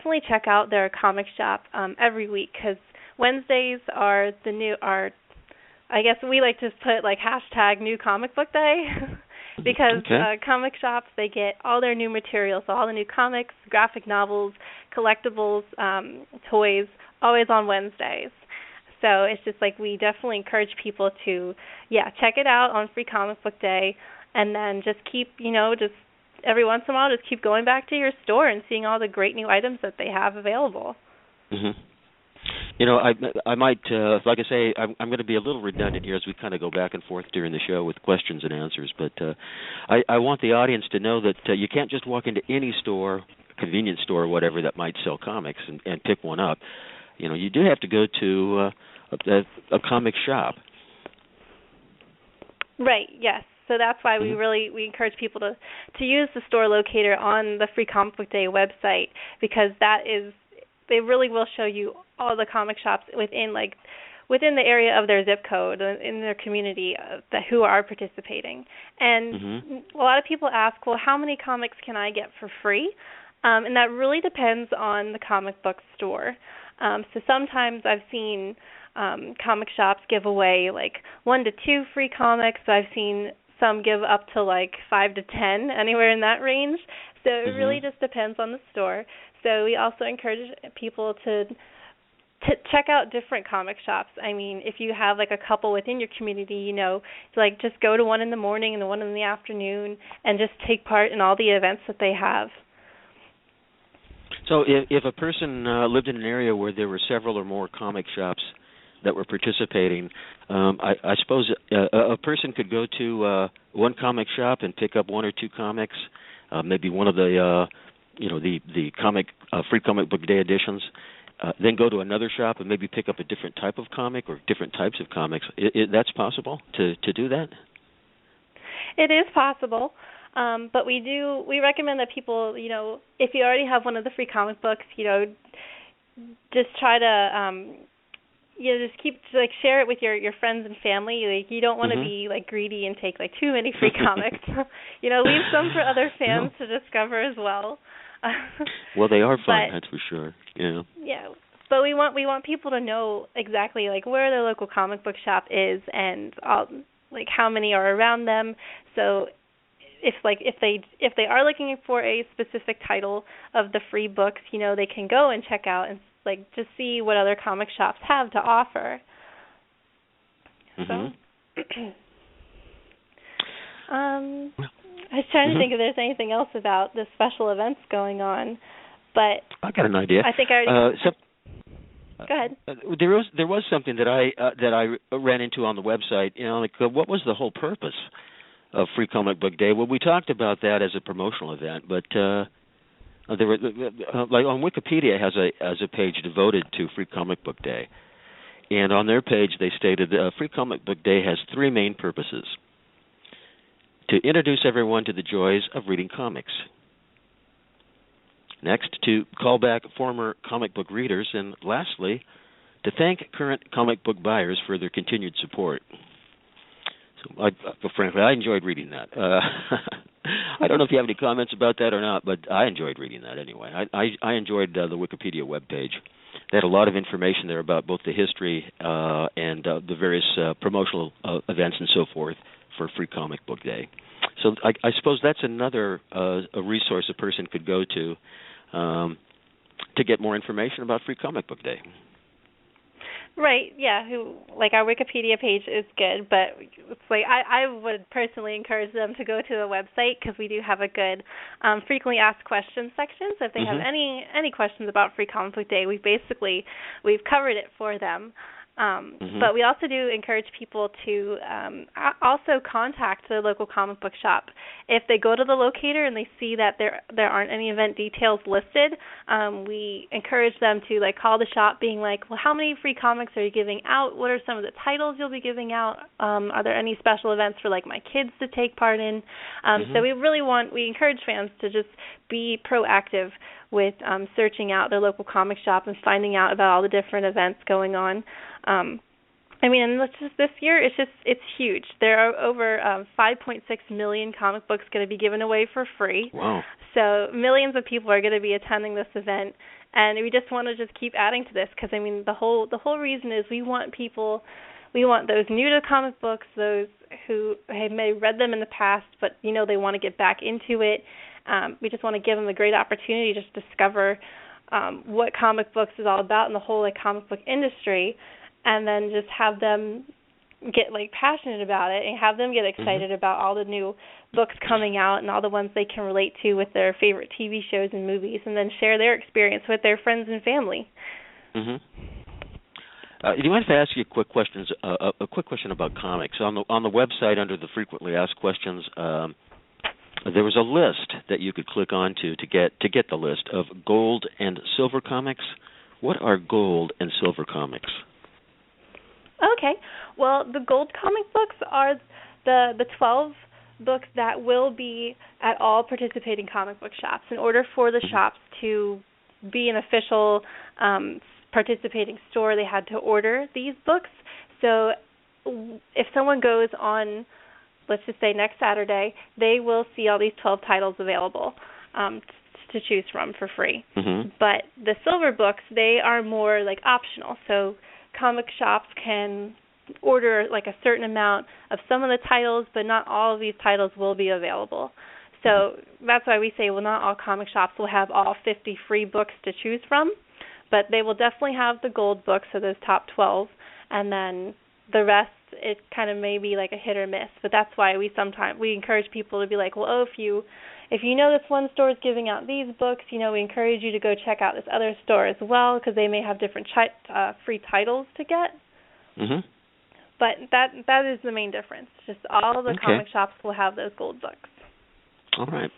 definitely check out their comic shop every week, because Wednesdays are I guess we like to put like hashtag New Comic Book Day. Because comic shops, they get all their new materials, so all the new comics, graphic novels, collectibles, toys, always on Wednesdays. So it's just like we definitely encourage people to, check it out on Free Comic Book Day, and then just keep, just every once in a while, just keep going back to your store and seeing all the great new items that they have available. Mm-hmm. I might, like I say, I'm going to be a little redundant here as we kind of go back and forth during the show with questions and answers, but I want the audience to know that you can't just walk into any store, convenience store or whatever that might sell comics and pick one up. You do have to go to a comic shop. Right, yes. So that's why we encourage people to use the store locator on the Free Comic Book Day website, because they really will show you all the comic shops within the area of their zip code, in their community, who are participating. And a lot of people ask, well, how many comics can I get for free? And that really depends on the comic book store. So sometimes I've seen comic shops give away like 1 to 2 free comics. So I've seen some give up to like 5 to 10, anywhere in that range. So it really just depends on the store. So we also encourage people to check out different comic shops. I mean, if you have like a couple within your community, like just go to one in the morning and the one in the afternoon, and just take part in all the events that they have. So if a person lived in an area where there were several or more comic shops that were participating, I suppose a person could go to one comic shop and pick up 1 or 2 comics, maybe one of the the comic Free Comic Book Day editions, then go to another shop and maybe pick up a different type of comic or different types of comics. That's possible to do that? It is possible. But we recommend that people, if you already have one of the free comic books, just try to, just keep, share it with your friends and family. Like, you don't want to be, greedy and take, too many free comics. Leave some for other fans to discover as well. Well, they are fun, that's for sure. Yeah. Yeah. But we want people to know exactly, where their local comic book shop is, and, how many are around them. So if they are looking for a specific title of the free books, they can go and check out and just see what other comic shops have to offer. So I was trying to think if there's anything else about the special events going on, but I got an idea. I think I already. Go ahead. There was something that I ran into on the website. What was the whole purpose of Free Comic Book Day? Well, we talked about that as a promotional event, but there were on Wikipedia has a page devoted to Free Comic Book Day, and on their page they stated Free Comic Book Day has 3 main purposes: to introduce everyone to the joys of reading comics. Next, to call back former comic book readers, and lastly, to thank current comic book buyers for their continued support. So, frankly, I enjoyed reading that. I don't know if you have any comments about that or not, but I enjoyed reading that anyway. I enjoyed the Wikipedia webpage. They had a lot of information there about both the history and the various promotional events and so forth for Free Comic Book Day. So I suppose that's another a resource a person could go to get more information about Free Comic Book Day. Right, yeah. Our Wikipedia page is good, but it's I would personally encourage them to go to the website, because we do have a good frequently asked questions section. So if they have any questions about Free Comic Book Day, we've covered it for them. But we also do encourage people to also contact the local comic book shop. If they go to the locator and they see that there aren't any event details listed, we encourage them to call the shop, being well, how many free comics are you giving out? What are some of the titles you'll be giving out? Are there any special events for my kids to take part in? So we encourage fans to just be proactive with searching out their local comic shop and finding out about all the different events going on. And this year, it's huge. There are over 5.6 million comic books going to be given away for free. Wow. So millions of people are going to be attending this event, And we just want to just keep adding to this because, I mean, the whole reason is we want those new to comic books, those who may have read them in the past, but, they want to get back into it. We just want to give them a great opportunity to just discover what comic books is all about and the whole comic book industry, and then just have them get passionate about it and have them get excited about all the new books coming out and all the ones they can relate to with their favorite TV shows and movies, and then share their experience with their friends and family. Do you mind if I ask you a quick question about comics? On the website under the frequently asked questions, there was a list that you could click on to get the list of gold and silver comics. What are gold and silver comics? Okay. Well, the gold comic books are the 12 books that will be at all participating comic book shops. In order for the shops to be an official participating store, they had to order these books. So if someone goes on, let's just say next Saturday, they will see all these 12 titles available to choose from for free. But the silver books, they are more optional. So comic shops can order a certain amount of some of the titles, but not all of these titles will be available. So that's why we say, well, not all comic shops will have all 50 free books to choose from, but they will definitely have the gold books, so those top 12, and then the rest, it kind of may be a hit or miss. But that's why we encourage people to be if you know this one store is giving out these books, we encourage you to go check out this other store as well, because they may have different free titles to get. But that is the main difference. Just all of the comic shops will have those gold books. All right.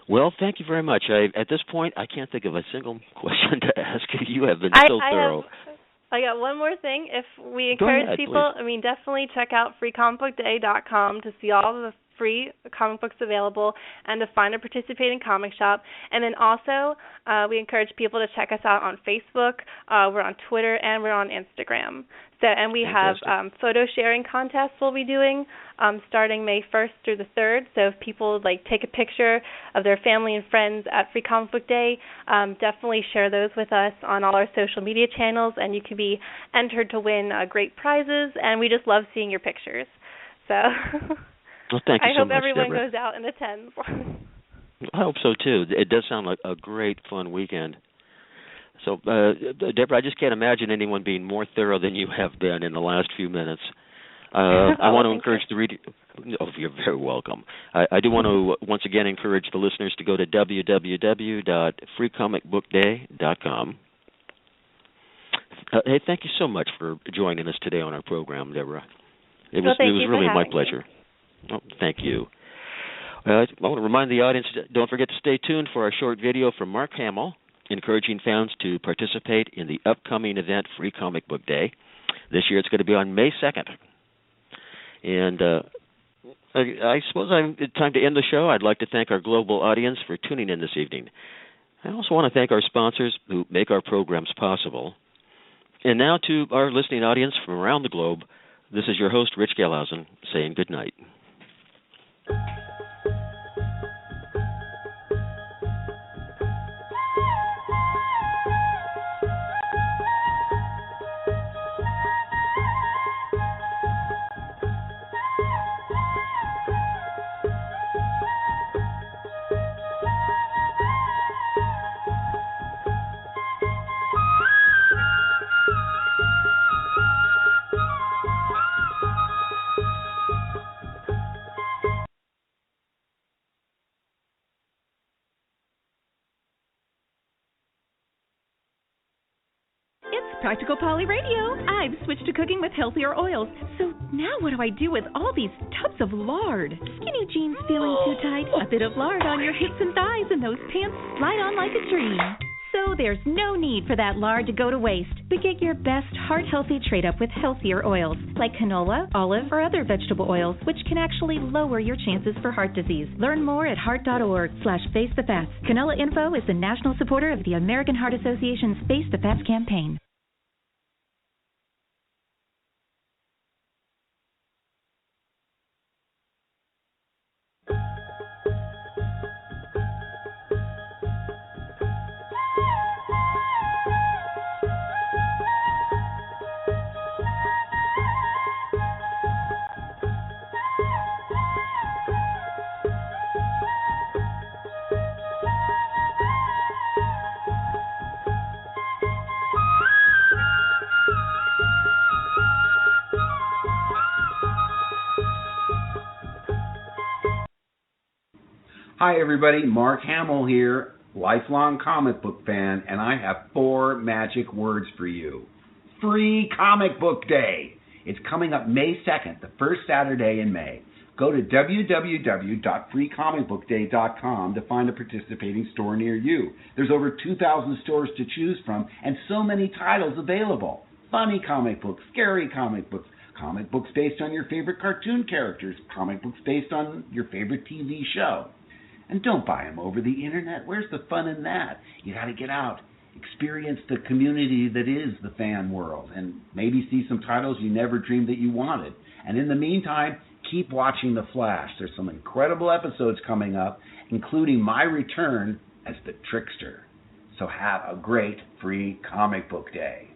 Well, thank you very much. At this point, I can't think of a single question to ask you. You have been so thorough. I got one more thing. If we encourage people, please. Definitely check out freecomicbookday.com to see all of the free comic books available and to find a participating comic shop. And then also, we encourage people to check us out on Facebook. We're on Twitter, and we're on Instagram. And we have photo sharing contests we'll be doing starting May 1st through the 3rd. So if people take a picture of their family and friends at Free Comic Book Day, definitely share those with us on all our social media channels, and you can be entered to win great prizes. And we just love seeing your pictures. So well, thank you I hope so much, everyone Deborah. goes out and attends. I hope so too. It does sound like a great, fun weekend. So, Deborah, I just can't imagine anyone being more thorough than you have been in the last few minutes. I want to encourage the reader. Oh, you're very welcome. I do want to once again encourage the listeners to go to www.freecomicbookday.com. Hey, thank you so much for joining us today on our program, Deborah. It was really my pleasure. Oh, thank you. I want to remind the audience, don't forget to stay tuned for our short video from Mark Hamill, encouraging fans to participate in the upcoming event, Free Comic Book Day. This year it's going to be on May 2nd. And I suppose it's time to end the show. I'd like to thank our global audience for tuning in this evening. I also want to thank our sponsors who make our programs possible. And now to our listening audience from around the globe, this is your host, Rich-Gehlhausen, saying good night. Practical Polly Radio. I've switched to cooking with healthier oils. So now what do I do with all these tubs of lard? Skinny jeans feeling too tight? A bit of lard on your hips and thighs, and those pants slide on like a dream. So there's no need for that lard to go to waste. But get your best heart-healthy trade-up with healthier oils, like canola, olive, or other vegetable oils, which can actually lower your chances for heart disease. Learn more at heart.org/FaceTheFats. Canola Info is the national supporter of the American Heart Association's Face the Fats campaign. Hi everybody, Mark Hamill here, lifelong comic book fan, and I have 4 magic words for you. Free Comic Book Day! It's coming up May 2nd, the first Saturday in May. Go to www.freecomicbookday.com to find a participating store near you. There's over 2,000 stores to choose from and so many titles available. Funny comic books, scary comic books based on your favorite cartoon characters, comic books based on your favorite TV show. And don't buy them over the internet. Where's the fun in that? You got to get out, experience the community that is the fan world, and maybe see some titles you never dreamed that you wanted. And in the meantime, keep watching The Flash. There's some incredible episodes coming up, including my return as the Trickster. So have a great free comic book day.